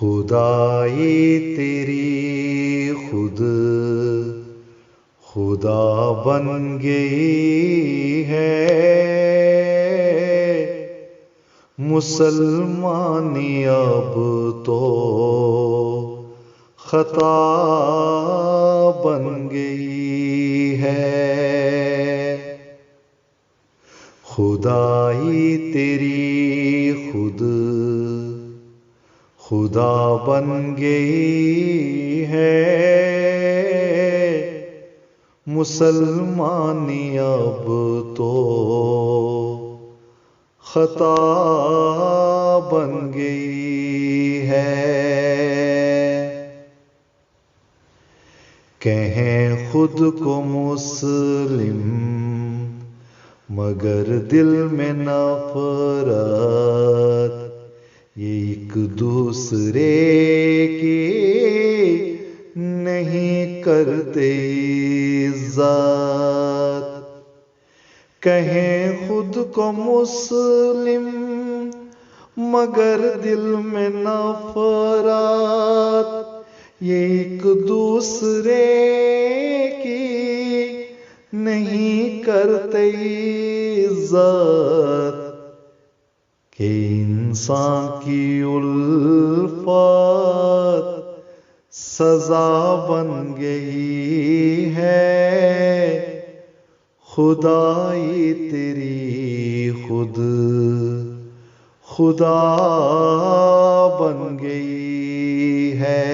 خدائی تیری خود خدا بن گئی ہے، مسلمانی اب تو خطا بن گئی ہے۔ خدائی تیری خود خدا بن گئی ہے، مسلمانی اب تو خطا بن گئی ہے۔ کہیں خود کو مسلم مگر دل میں نفرت، یہ ایک دوسرے کی نہیں کرتے عزت۔ کہیں خود کو مسلم مگر دل میں نفرت، یہ ایک دوسرے کی نہیں کرتے عزت، کہ انسان کی الفت سزا بن گئی ہے۔ خدائی تیری خود خدا بن گئی ہے۔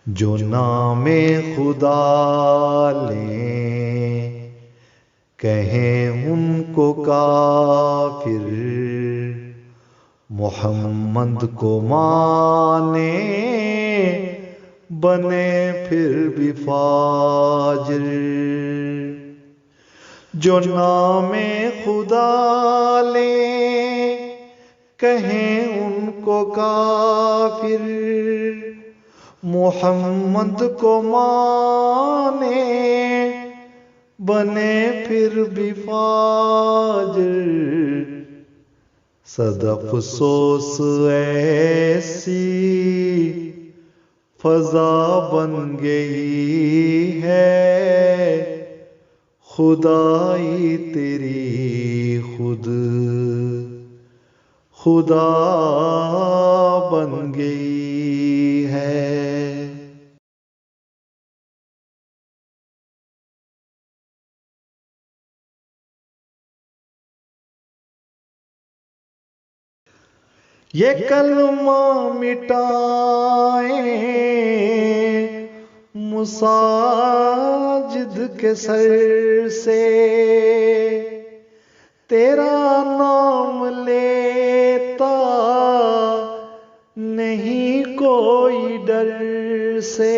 جو نام خدا لیں کہیں ان کو کافر، محمد کو مانے بنے پھر بھی فاجر۔ جو نام خدا لیں کہیں ان کو کافر، محمد کو مانے بنے پھر بھی فاجر۔ صد افسوس ایسی فضا بن گئی ہے، خدائی تیری خود خدا بن گئی ہے۔ یہ کلمہ مٹائیں مساجد کے سر سے، تیرا نام لیتا نہیں کوئی ڈر سے۔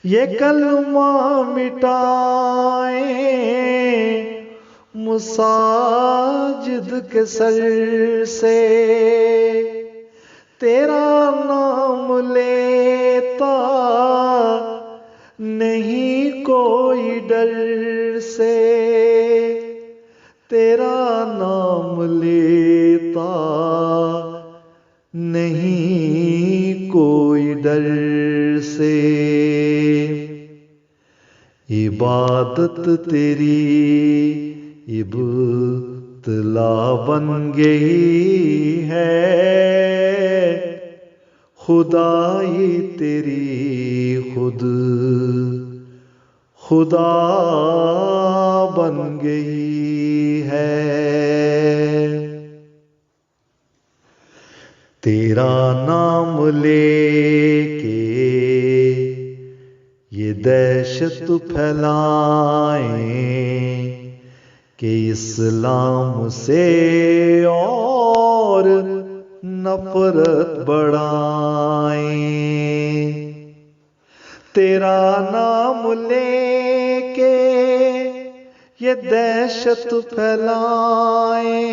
یہ کلمہ مٹائیں مساجد کے سر سے، تیرا نام لیتا نہیں کوئی ڈر سے، تیرا نام لیتا نہیں کوئی ڈر سے۔ عبادت تیری ابتلا بن گئی ہے، خدائی تیری خود خدا بن گئی ہے۔ تیرا نام لے کے یہ دہشت پھیلائیں کہ اسلام سے اور نفرت بڑھائیں۔ تیرا نام لے کے یہ دہشت پھیلائیں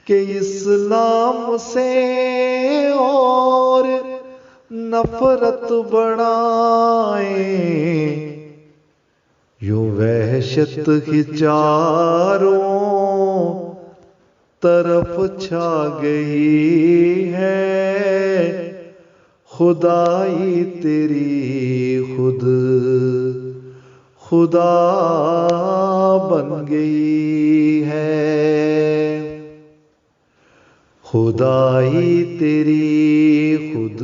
کہ اسلام سے اور نفرت بڑھائیں۔ یوں وحشت کی چاروں طرف چھا گئی ہے خدائی تیری، خود خدا بن گئی ہے، خدائی تیری خود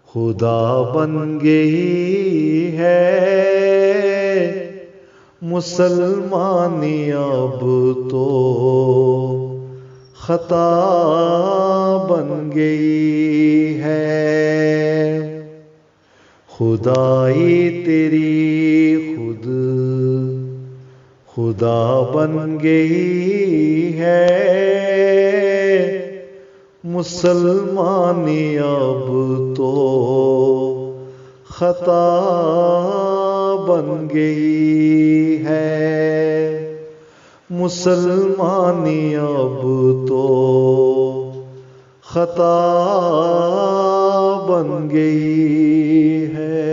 خدا بن گئی ہے، مسلمانی اب تو خطا بن گئی ہے، خدائی تیری خود خدا بن گئی ہے، مسلمانی اب تو خطا بن گئی ہے، مسلمانی اب تو خطا بن گئی ہے۔